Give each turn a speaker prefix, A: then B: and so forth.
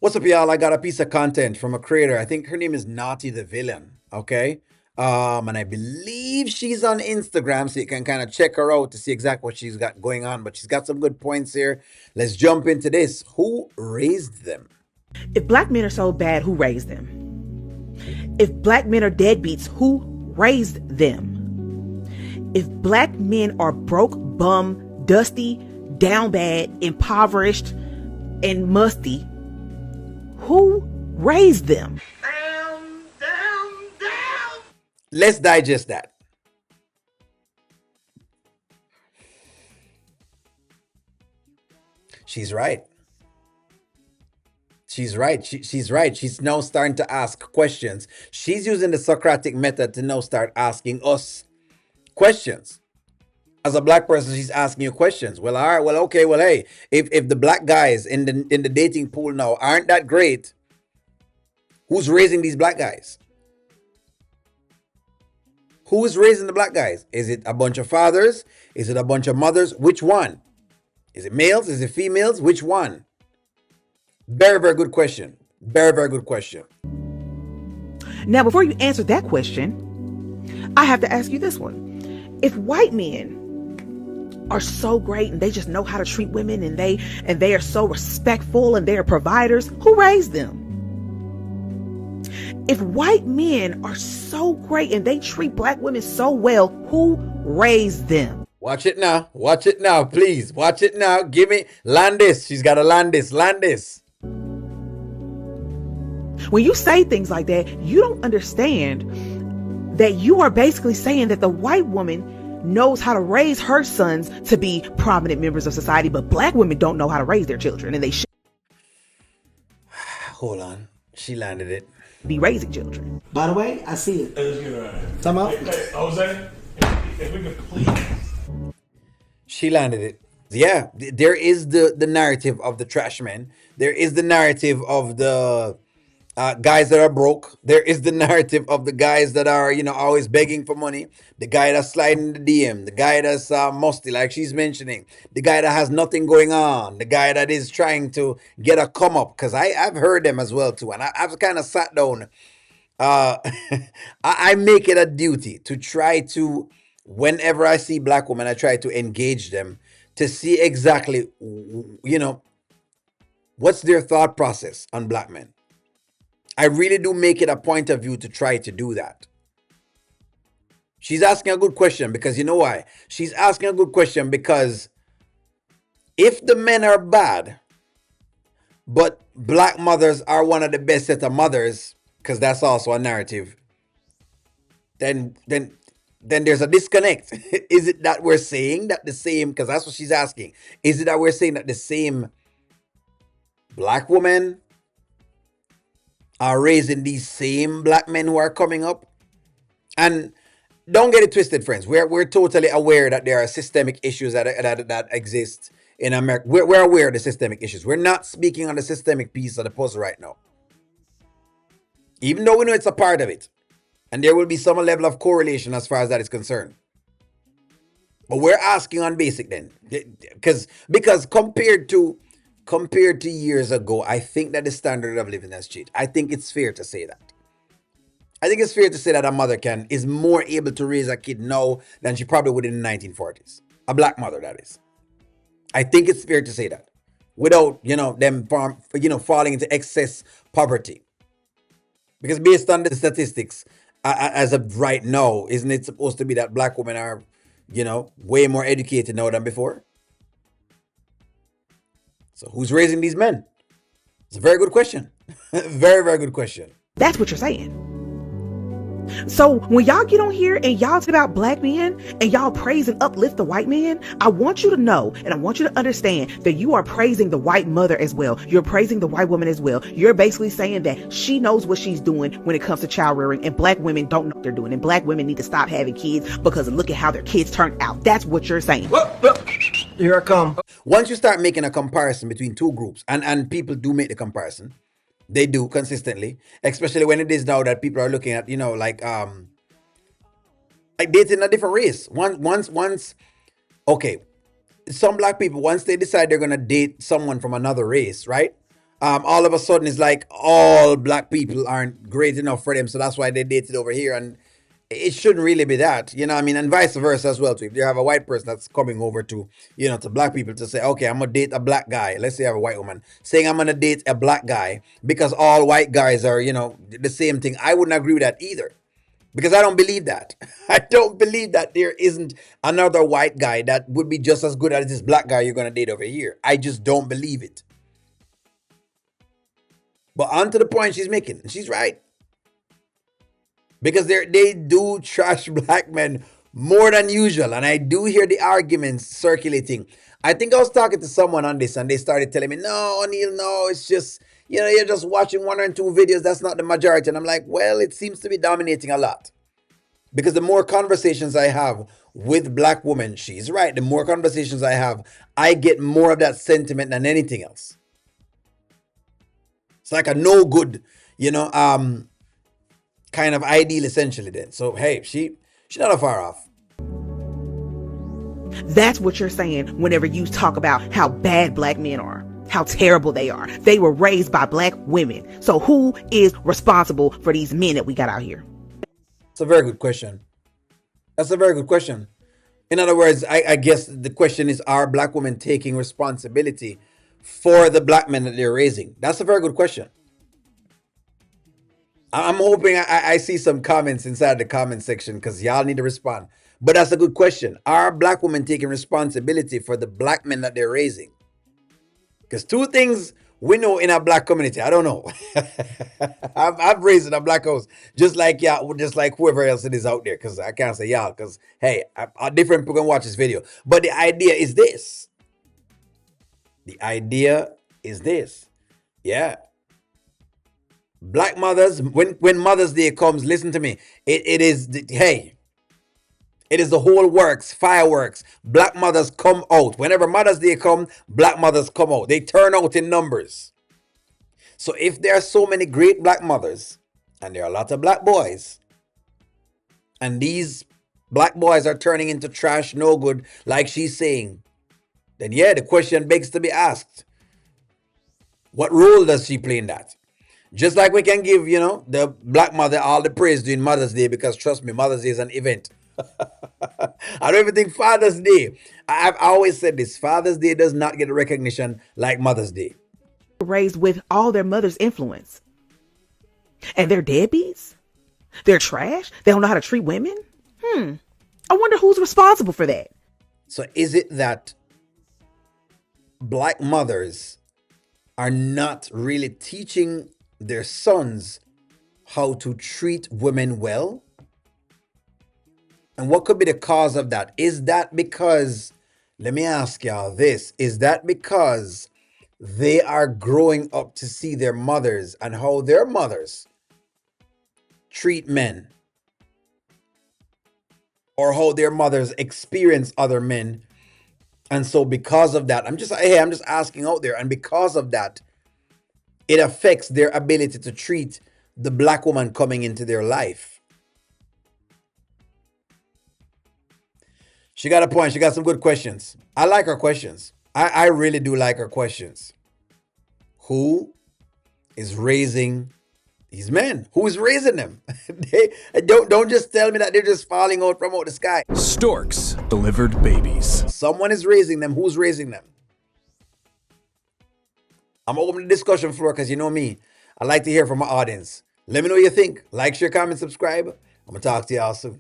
A: What's up, y'all? I got a piece of content from a creator. I think her name is Naughty the Villain. Okay. And I believe she's on Instagram, so you can kind of check her out to see exactly what she's got going on. But she's got some good points here. Let's jump into this. Who raised them?
B: If black men are so bad, who raised them? If black men are deadbeats, who raised them? If black men are broke, bum, dusty, down bad, impoverished, and musty, who raised them?
A: Let's digest that. She's right. She's right. She's right. She's now starting to ask questions. She's using the Socratic method to now start asking us questions. As a black person, she's asking you questions. Well, all right, well, okay, well, hey, if the black guys in the dating pool now aren't that great, who's raising these black guys? Who is raising the black guys? Is it a bunch of fathers? Is it a bunch of mothers? Which one? Is it males? Is it females? Which one? Very, very good question. Very, very good question.
B: Now, before you answer that question, I have to ask you this one. If white men are so great and they just know how to treat women and they are so respectful and they are providers, who raised them? If white men are so great and they treat black women so well, who raised them?
A: Watch it now. Watch it now, please. Watch it now. Give me Landis. She's got to land this. Land this.
B: When you say things like that, you don't understand that you are basically saying that the white woman knows how to raise her sons to be prominent members of society, but black women don't know how to raise their children, and they should
A: Hold on. She landed it.
B: be raising children.
C: By the way, I see it.
D: Let's get right.
C: Time out.
D: Hey, Jose, if we could please.
A: She landed it. Yeah, there is the narrative of the trash men. There is the narrative of the guys that are broke. There is the narrative of the guys that are, always begging for money. The guy that's sliding the DM. The guy that's musty, like she's mentioning. The guy that has nothing going on. The guy that is trying to get a come up. Because I've heard them as well too. And I've kind of sat down. I make it a duty to try to, whenever I see black women, I try to engage them to see exactly, what's their thought process on black men. I really do make it a point of view to try to do that. She's asking a good question because you know why? She's asking a good question because if the men are bad, but black mothers are one of the best set of mothers, because that's also a narrative, then there's a disconnect. Is it that we're saying that the same, because that's what she's asking, is it that we're saying that the same black women are raising these same black men who are coming up? And don't get it twisted, friends. We're totally aware that there are systemic issues that exist in America. We're aware of the systemic issues. We're not speaking on the systemic piece of the puzzle right now, even though we know it's a part of it. And there will be some level of correlation as far as that is concerned. But we're asking on basic then. Because compared to years ago, I think that the standard of living has changed. I think it's fair to say that. I think it's fair to say that a mother is more able to raise a kid now than she probably would in the 1940s. A black mother, that is. I think it's fair to say that. Without, them falling into excess poverty. Because based on the statistics, as of right now, isn't it supposed to be that black women are, way more educated now than before? So who's raising these men? It's a very good question. Very, very good question.
B: That's what you're saying. So when y'all get on here and y'all talk about black men and y'all praise and uplift the white man, I want you to know and I want you to understand that you are praising the white mother as well. You're praising the white woman as well. You're basically saying that she knows what she's doing when it comes to child rearing, and black women don't know what they're doing, and black women need to stop having kids because look at how their kids turned out. That's what you're saying.
C: Here I come.
A: Once you start making a comparison between two groups, and people do make the comparison, they do consistently, especially when it is now that people are looking at, like dating a different race. Once, okay, some black people, once they decide they're gonna date someone from another race, right? all of a sudden it's like all black people aren't great enough for them, so that's why they dated over here, and it shouldn't really be that, you know what I mean, and vice versa as well too. If you have a white person that's coming over to, you know, to black people to say, okay, I'm gonna date a black guy. Let's say I have a white woman saying I'm gonna date a black guy because all white guys are, you know, the same thing. I wouldn't agree with that either. Because I don't believe that. I don't believe that there isn't another white guy that would be just as good as this black guy you're gonna date over here. I just don't believe it. But on to the point she's making, and she's right. Because they do trash black men more than usual. And I do hear the arguments circulating. I think I was talking to someone on this and they started telling me, no, O'Neill, no, it's just, you know, you're just watching one or two videos. That's not the majority. And I'm like, well, it seems to be dominating a lot. Because the more conversations I have with black women, she's right. The more conversations I have, I get more of that sentiment than anything else. It's like a no good, you know, kind of ideal essentially then. So hey, she's not far off.
B: That's what you're saying whenever you talk about how bad black men are, how terrible they are. They were raised by black women. So who is responsible for these men that we got out here?
A: It's a very good question. That's a very good question. In other words, I guess the question is, are black women taking responsibility for the black men that they're raising? That's a very good question. I'm hoping I see some comments inside the comment section because y'all need to respond. But that's a good question. Are black women taking responsibility for the black men that they're raising? Because two things we know in our black community. I don't know. I've raised in a black house, just like y'all, just like whoever else it is out there. Because I can't say y'all, because hey, different people can watch this video. But the idea is this. The idea is this. Yeah. Black mothers, when Mother's Day comes, listen to me. It is, hey, it is the whole works, fireworks. Black mothers come out. Whenever Mother's Day comes, black mothers come out. They turn out in numbers. So if there are so many great black mothers, and there are a lot of black boys, and these black boys are turning into trash, no good, like she's saying, then yeah, the question begs to be asked. What role does she play in that? Just like we can give, you know, the black mother all the praise during Mother's Day, because trust me, Mother's Day is an event. I don't even think Father's Day. I've always said this. Father's Day does not get recognition like Mother's Day.
B: Raised with all their mother's influence. And they're deadbeats? They're trash? They don't know how to treat women? I wonder who's responsible for that.
A: So is it that black mothers are not really teaching their sons how to treat women well? And what could be the cause of that? Is that because, let me ask y'all this, is that because they are growing up to see their mothers and how their mothers treat men, or how their mothers experience other men? And so because of that, I'm just asking out there, and because of that, it affects their ability to treat the black woman coming into their life. She got a point. She got some good questions. I like her questions. I really do like her questions. Who is raising these men? Who is raising them? Don't just tell me that they're just falling out from out the sky.
E: Storks delivered babies.
A: Someone is raising them. Who's raising them? I'm open to discussion floor because you know me. I like to hear from my audience. Let me know what you think. Like, share, comment, subscribe. I'm going to talk to y'all soon.